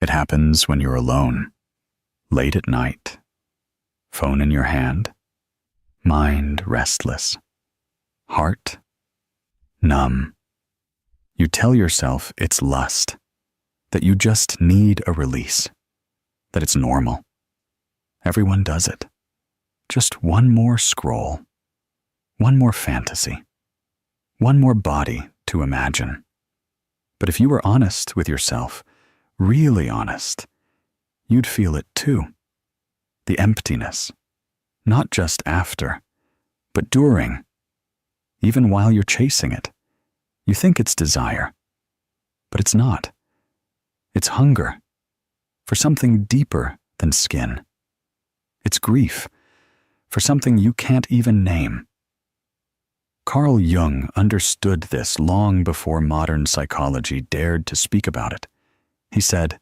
It happens when you're alone, late at night, phone in your hand, mind restless, heart numb. You tell yourself it's lust, that you just need a release, that it's normal. Everyone does it. Just one more scroll, one more fantasy, one more body to imagine. But if you were honest with yourself, really honest, you'd feel it too. The emptiness, not just after, but during. Even while you're chasing it, you think it's desire, but it's not. It's hunger for something deeper than skin. It's grief for something you can't even name. Carl Jung understood this long before modern psychology dared to speak about it. He said,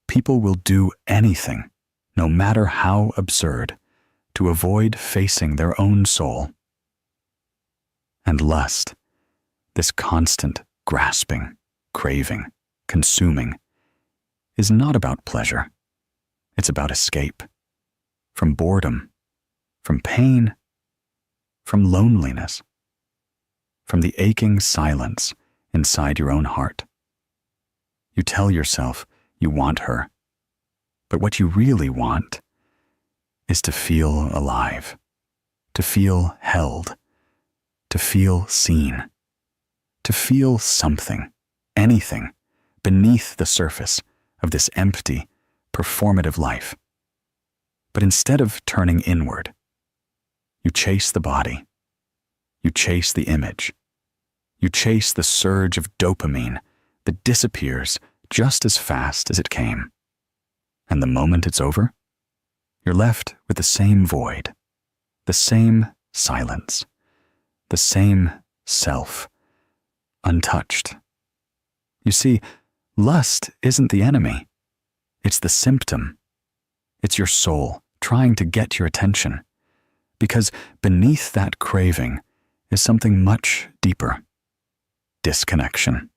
"People will do anything, no matter how absurd, to avoid facing their own soul." And lust, this constant grasping, craving, consuming, is not about pleasure. It's about escape. From boredom, from pain, from loneliness, from the aching silence inside your own heart. You tell yourself you want her, but what you really want is to feel alive, to feel held, to feel seen, to feel something, anything, beneath the surface of this empty, performative life. But instead of turning inward, you chase the body, you chase the image, you chase the surge of dopamine that disappears just as fast as it came. And the moment it's over, you're left with the same void, the same silence, the same self, untouched. You see, lust isn't the enemy. It's the symptom. It's your soul trying to get your attention. Because beneath that craving is something much deeper. Disconnection.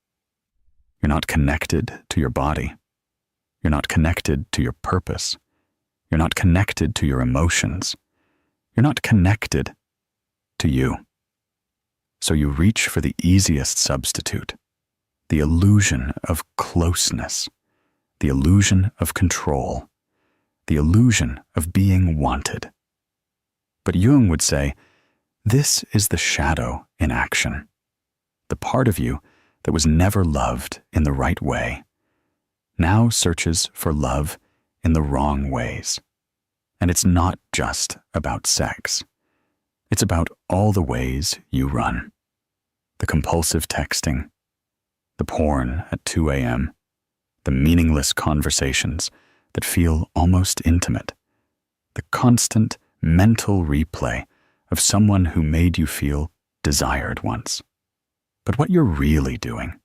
You're not connected to your body. You're not connected to your purpose. You're not connected to your emotions. You're not connected to you. So you reach for the easiest substitute, the illusion of closeness, the illusion of control, the illusion of being wanted. But Jung would say, this is the shadow in action, the part of you that was never loved in the right way, now searches for love in the wrong ways. And it's not just about sex. It's about all the ways you run. The compulsive texting, the porn at 2 a.m., the meaningless conversations that feel almost intimate, the constant mental replay of someone who made you feel desired once. But what you're really doing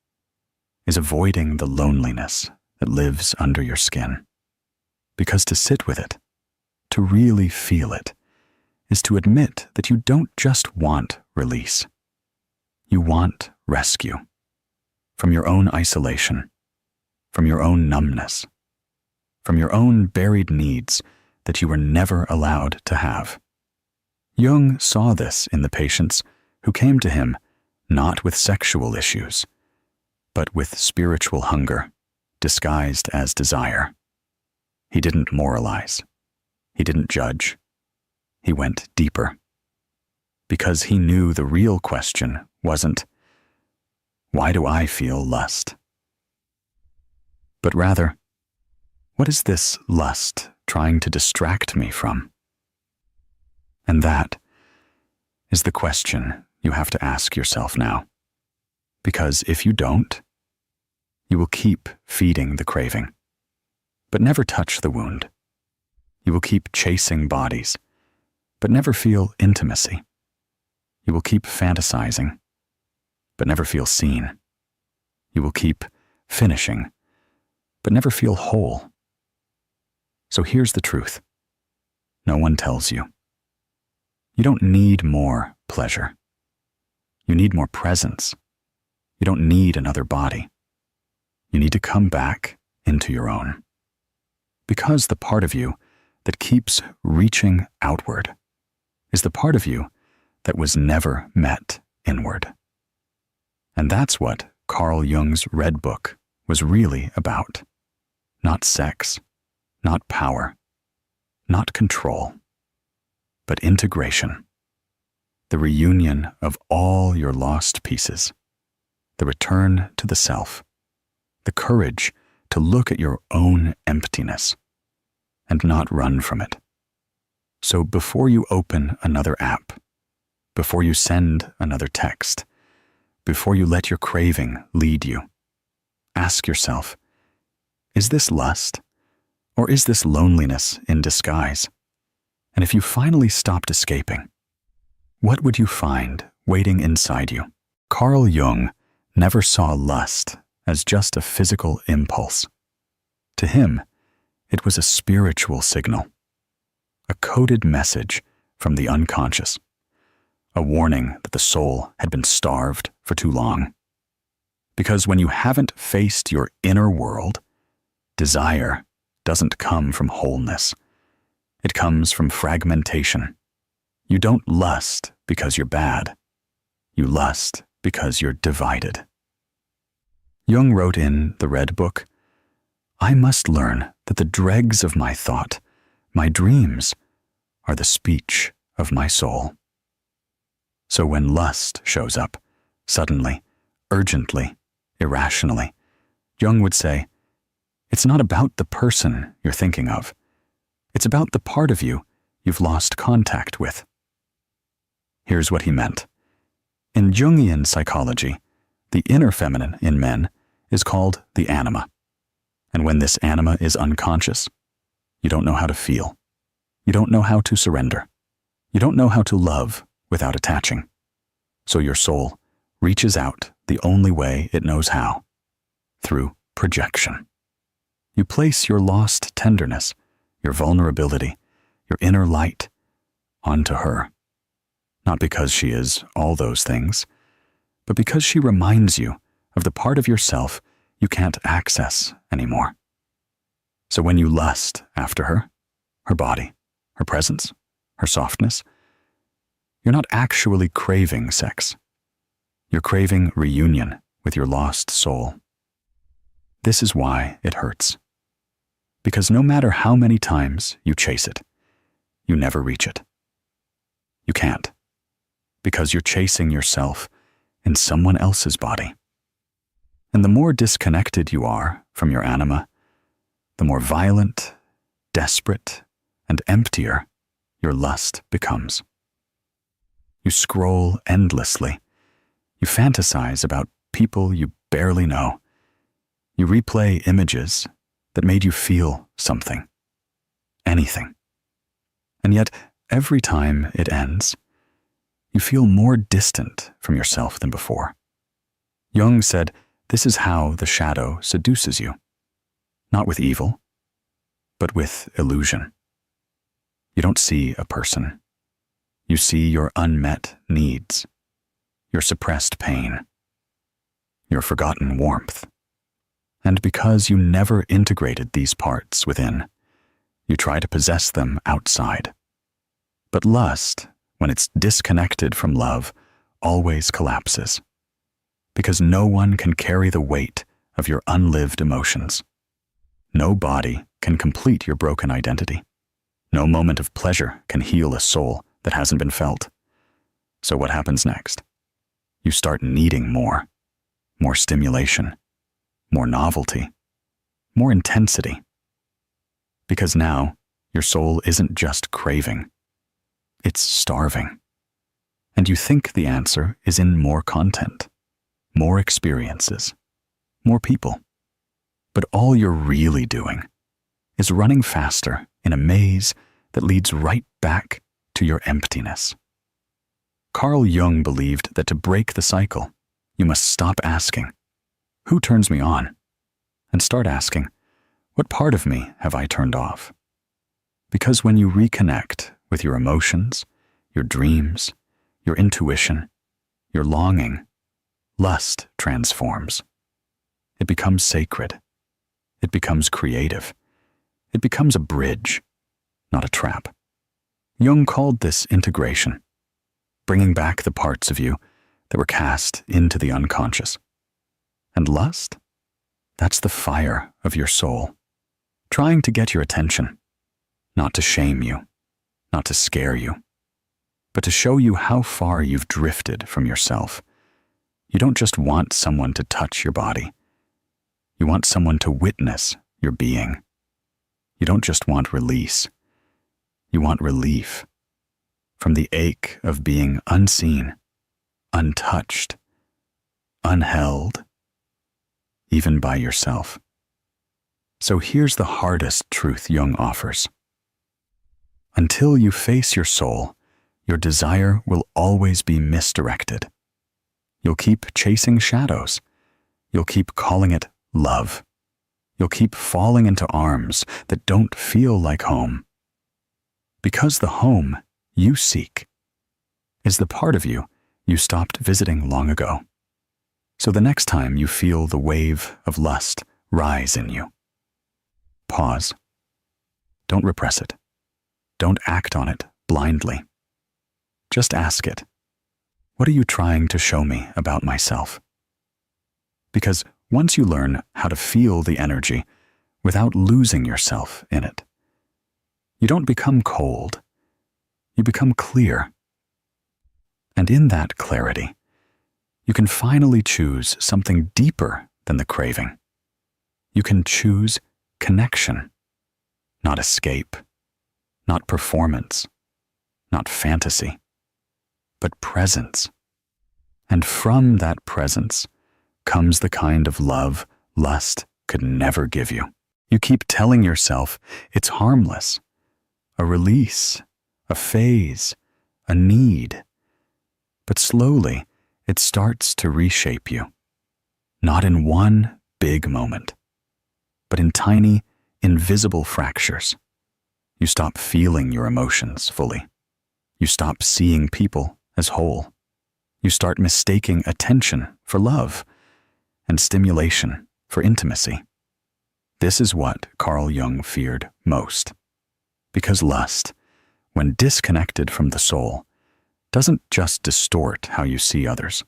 is avoiding the loneliness that lives under your skin. Because to sit with it, to really feel it, is to admit that you don't just want release. You want rescue from your own isolation, from your own numbness, from your own buried needs that you were never allowed to have. Jung saw this in the patients who came to him not with sexual issues, but with spiritual hunger disguised as desire. He didn't moralize. He didn't judge. He went deeper. Because he knew the real question wasn't, why do I feel lust? But rather, what is this lust trying to distract me from? And that is the question you have to ask yourself now. Because if you don't, you will keep feeding the craving, but never touch the wound. You will keep chasing bodies, but never feel intimacy. You will keep fantasizing, but never feel seen. You will keep finishing, but never feel whole. So here's the truth. No one tells you. You don't need more pleasure. You need more presence. You don't need another body. You need to come back into your own. Because the part of you that keeps reaching outward is the part of you that was never met inward. And that's what Carl Jung's Red Book was really about. Not sex, not power, not control, but integration. The reunion of all your lost pieces, the return to the self, the courage to look at your own emptiness and not run from it. So before you open another app, before you send another text, before you let your craving lead you, ask yourself, is this lust, or is this loneliness in disguise? And if you finally stopped escaping, what would you find waiting inside you? Carl Jung never saw lust as just a physical impulse. To him, it was a spiritual signal, a coded message from the unconscious, a warning that the soul had been starved for too long. Because when you haven't faced your inner world, desire doesn't come from wholeness. It comes from fragmentation. You don't lust because you're bad. You lust because you're divided. Jung wrote in the Red Book, I must learn that the dregs of my thought, my dreams, are the speech of my soul. So when lust shows up, suddenly, urgently, irrationally, Jung would say, it's not about the person you're thinking of. It's about the part of you you've lost contact with. Here's what he meant. In Jungian psychology, the inner feminine in men is called the anima. And when this anima is unconscious, you don't know how to feel. You don't know how to surrender. You don't know how to love without attaching. So your soul reaches out the only way it knows how, through projection. You place your lost tenderness, your vulnerability, your inner light onto her. Not because she is all those things, but because she reminds you of the part of yourself you can't access anymore. So when you lust after her, her body, her presence, her softness, you're not actually craving sex. You're craving reunion with your lost soul. This is why it hurts. Because no matter how many times you chase it, you never reach it. You can't. Because you're chasing yourself in someone else's body. And the more disconnected you are from your anima, the more violent, desperate, and emptier your lust becomes. You scroll endlessly. You fantasize about people you barely know. You replay images that made you feel something, anything. And yet, every time it ends, you feel more distant from yourself than before. Jung said this is how the shadow seduces you, not with evil, but with illusion. You don't see a person. You see your unmet needs, your suppressed pain, your forgotten warmth. And because you never integrated these parts within, you try to possess them outside. But lust, when it's disconnected from love, always collapses. Because no one can carry the weight of your unlived emotions. No body can complete your broken identity. No moment of pleasure can heal a soul that hasn't been felt. So what happens next? You start needing more stimulation, more novelty, more intensity. Because now, your soul isn't just craving, it's starving. And you think the answer is in more content, more experiences, more people. But all you're really doing is running faster in a maze that leads right back to your emptiness. Carl Jung believed that to break the cycle, you must stop asking, who turns me on? And start asking, what part of me have I turned off? Because when you reconnect with your emotions, your dreams, your intuition, your longing, lust transforms. It becomes sacred. It becomes creative. It becomes a bridge, not a trap. Jung called this integration, bringing back the parts of you that were cast into the unconscious. And lust? That's the fire of your soul, trying to get your attention, not to shame you, not to scare you, but to show you how far you've drifted from yourself. You don't just want someone to touch your body. You want someone to witness your being. You don't just want release. You want relief from the ache of being unseen, untouched, unheld, even by yourself. So here's the hardest truth Jung offers. Until you face your soul, your desire will always be misdirected. You'll keep chasing shadows. You'll keep calling it love. You'll keep falling into arms that don't feel like home. Because the home you seek is the part of you you stopped visiting long ago. So the next time you feel the wave of lust rise in you, pause. Don't repress it. Don't act on it blindly. Just ask it, what are you trying to show me about myself? Because once you learn how to feel the energy without losing yourself in it, you don't become cold, you become clear. And in that clarity, you can finally choose something deeper than the craving. You can choose connection, not escape, not performance, not fantasy, but presence. And from that presence comes the kind of love lust could never give you. You keep telling yourself it's harmless, a release, a phase, a need. But slowly, it starts to reshape you. Not in one big moment, but in tiny, invisible fractures. You stop feeling your emotions fully. You stop seeing people as whole. You start mistaking attention for love and stimulation for intimacy. This is what Carl Jung feared most. Because lust, when disconnected from the soul, doesn't just distort how you see others.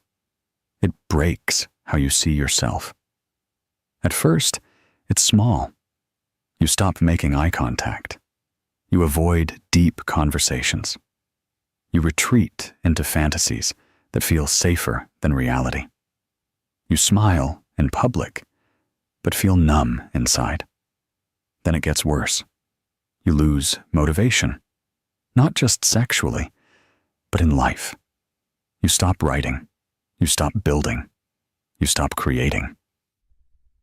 It breaks how you see yourself. At first, it's small. You stop making eye contact. You avoid deep conversations. You retreat into fantasies that feel safer than reality. You smile in public, but feel numb inside. Then it gets worse. You lose motivation, not just sexually, but in life. You stop writing. You stop building. You stop creating.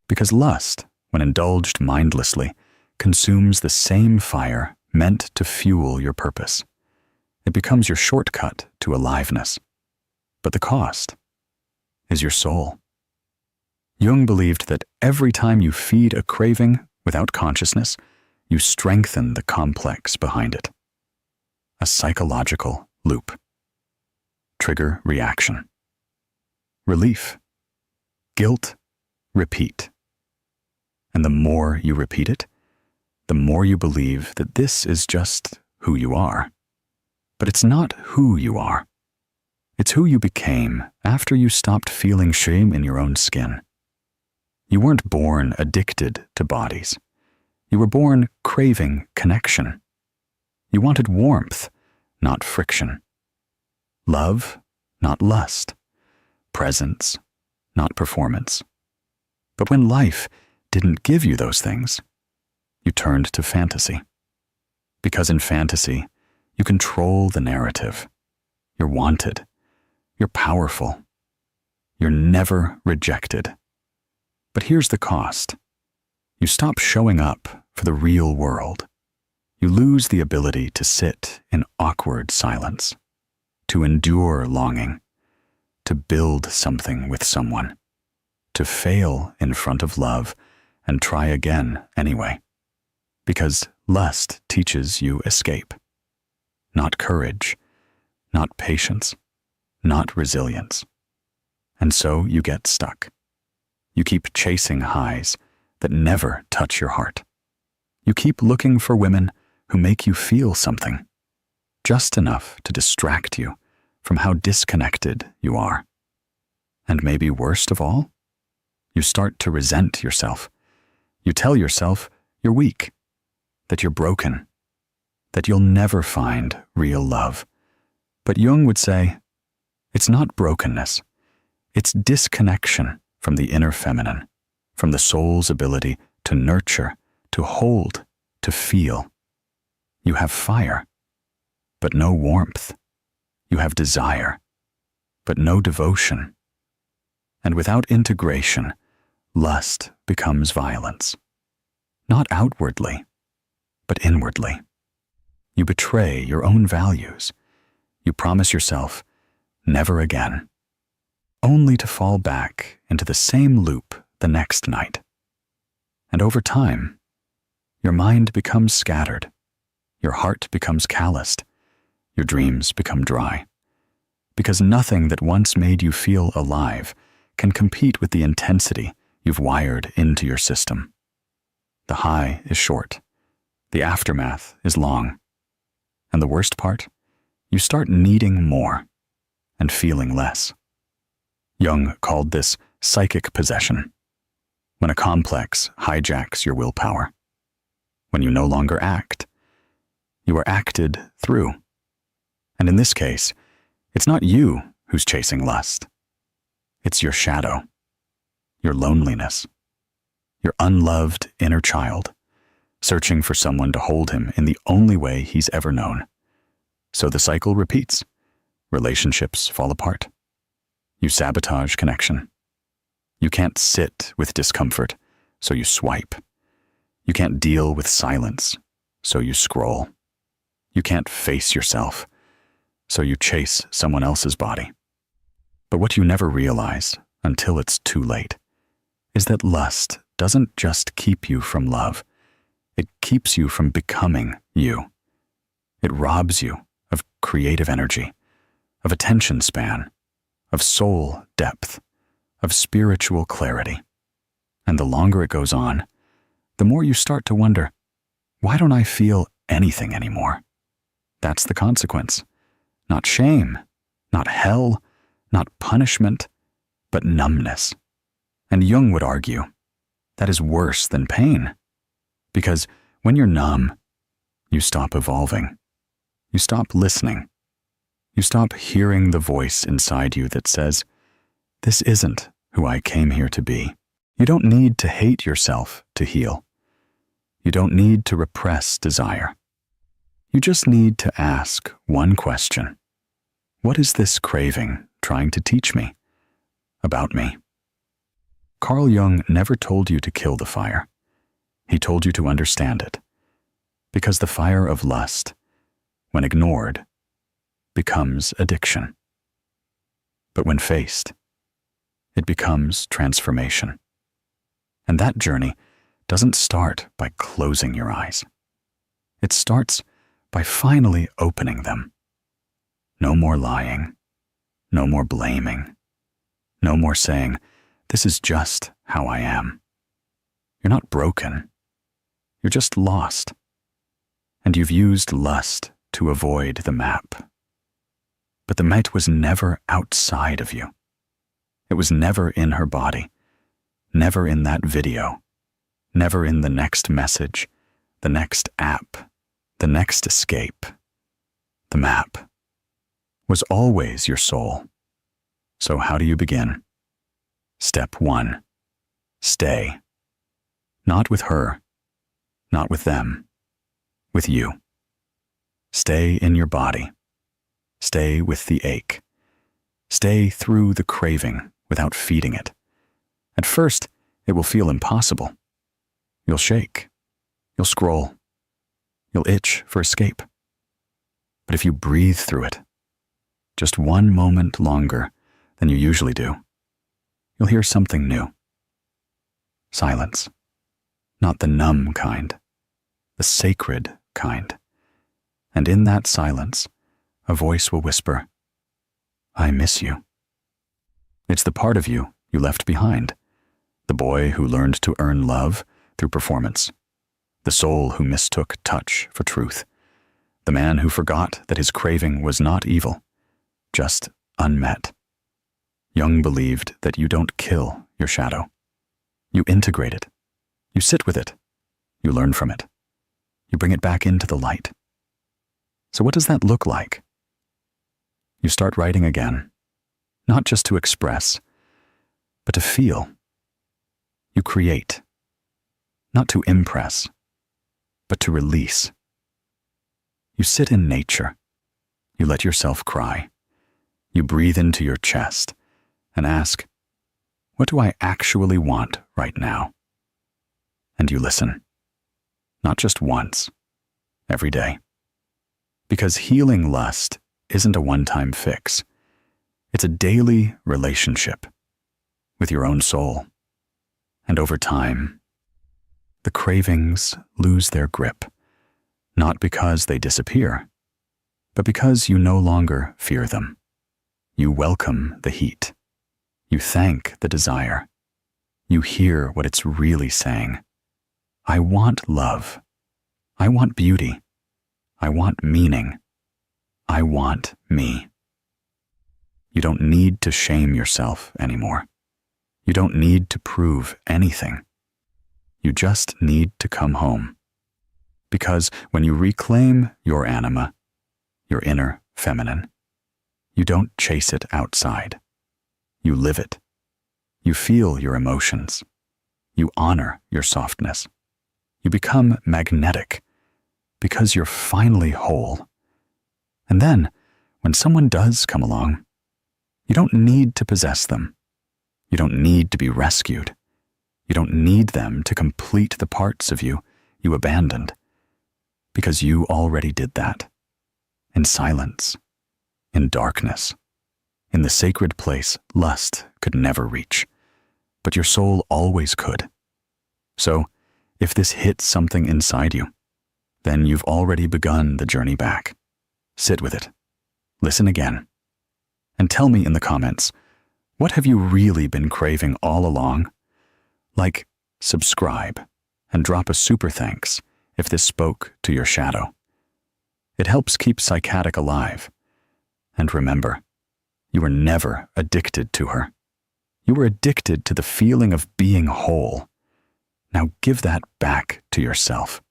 Because lust, when indulged mindlessly, consumes the same fire meant to fuel your purpose. It becomes your shortcut to aliveness. But the cost is your soul. Jung believed that every time you feed a craving without consciousness, you strengthen the complex behind it. A psychological loop. Trigger reaction. Relief. Guilt. Repeat. And the more you repeat it, the more you believe that this is just who you are. But it's not who you are. It's who you became after you stopped feeling shame in your own skin. You weren't born addicted to bodies. You were born craving connection. You wanted warmth, not friction. Love, not lust. Presence, not performance. But when life didn't give you those things, you turned to fantasy. Because in fantasy, you control the narrative. You're wanted. You're powerful. You're never rejected. But here's the cost. You stop showing up for the real world. You lose the ability to sit in awkward silence, to endure longing, to build something with someone, to fail in front of love and try again anyway. Because lust teaches you escape. Not courage, not patience, not resilience. And so you get stuck. You keep chasing highs that never touch your heart. You keep looking for women who make you feel something, just enough to distract you from how disconnected you are. And maybe worst of all, you start to resent yourself. You tell yourself you're weak, that you're broken, that you'll never find real love. But Jung would say, it's not brokenness. It's disconnection from the inner feminine, from the soul's ability to nurture, to hold, to feel. You have fire, but no warmth. You have desire, but no devotion. And without integration, lust becomes violence. Not outwardly, but inwardly. You betray your own values. You promise yourself, never again, only to fall back into the same loop the next night. And over time, your mind becomes scattered, your heart becomes calloused, your dreams become dry, because nothing that once made you feel alive can compete with the intensity you've wired into your system. The high is short, the aftermath is long, and the worst part, you start needing more and feeling less. Jung called this psychic possession, when a complex hijacks your willpower. When you no longer act, you are acted through. And in this case, it's not you who's chasing lust. It's your shadow, your loneliness, your unloved inner child, searching for someone to hold him in the only way he's ever known. So the cycle repeats. Relationships fall apart. You sabotage connection. You can't sit with discomfort, so you swipe. You can't deal with silence, so you scroll. You can't face yourself, so you chase someone else's body. But what you never realize, until it's too late, is that lust doesn't just keep you from love. It keeps you from becoming you. It robs you of creative energy, of attention span, of soul depth, of spiritual clarity. And the longer it goes on, the more you start to wonder, why don't I feel anything anymore? That's the consequence. Not shame, not hell, not punishment, but numbness. And Jung would argue, that is worse than pain. Because when you're numb, you stop evolving. You stop listening. You stop hearing the voice inside you that says, this isn't who I came here to be. You don't need to hate yourself to heal. You don't need to repress desire. You just need to ask one question. What is this craving trying to teach me about me? Carl Jung never told you to kill the fire. He told you to understand it. Because the fire of lust, when ignored, becomes addiction. But when faced, it becomes transformation. And that journey doesn't start by closing your eyes. It starts by finally opening them. No more lying, no more blaming, no more saying, this is just how I am. You're not broken. You're just lost. And you've used lust to avoid the map. But the mate was never outside of you. It was never in her body, never in that video, never in the next message, the next app, the next escape. The map was always your soul. So how do you begin? Step 1. Stay. Not with her, not with them, with you. Stay in your body. Stay with the ache. Stay through the craving without feeding it. At first, it will feel impossible. You'll shake. You'll scroll. You'll itch for escape. But if you breathe through it, just one moment longer than you usually do, you'll hear something new. Silence. Not the numb kind, the sacred kind. And in that silence, a voice will whisper, I miss you. It's the part of you you left behind, the boy who learned to earn love, through performance, the soul who mistook touch for truth, the man who forgot that his craving was not evil, just unmet. Jung believed that you don't kill your shadow. You integrate it. You sit with it. You learn from it. You bring it back into the light. So what does that look like? You start writing again, not just to express, but to feel. You create, not to impress, but to release. You sit in nature. You let yourself cry. You breathe into your chest and ask, what do I actually want right now? And you listen, not just once, every day. Because healing lust isn't a one-time fix. It's a daily relationship with your own soul. And over time, the cravings lose their grip, not because they disappear, but because you no longer fear them. You welcome the heat. You thank the desire. You hear what it's really saying. I want love. I want beauty. I want meaning. I want me. You don't need to shame yourself anymore. You don't need to prove anything. You just need to come home. Because when you reclaim your anima, your inner feminine, you don't chase it outside. You live it. You feel your emotions. You honor your softness. You become magnetic because you're finally whole. And then, when someone does come along, you don't need to possess them. You don't need to be rescued. You don't need them to complete the parts of you you abandoned, because you already did that. In silence, in darkness, in the sacred place lust could never reach, but your soul always could. So, if this hits something inside you, then you've already begun the journey back. Sit with it. Listen again. And tell me in the comments, what have you really been craving all along? Like, subscribe and drop a super thanks if this spoke to your shadow. It helps keep Psychatic alive. And remember, you were never addicted to her. You were addicted to the feeling of being whole. Now give that back to yourself.